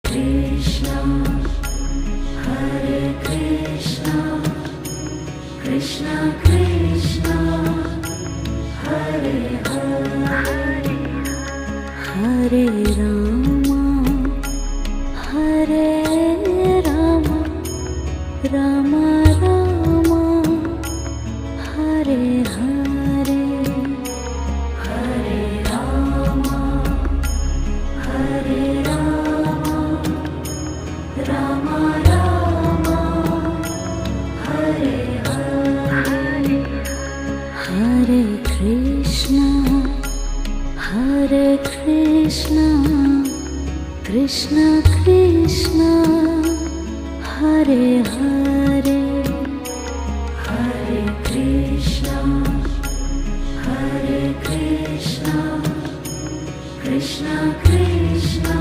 Krishna, Hare Krishna, Krishna Krishna, Hare Hare, Hare Rama, Hare Rama, Rama Rama, Hare Hare, Hare Rama, Hare Rama, Rama Rama, Hare Hare, Hare Krishna, Hare Krishna, Krishna Krishna, Hare Hare, Hare Krishna, Hare Krishna, Krishna Krishna,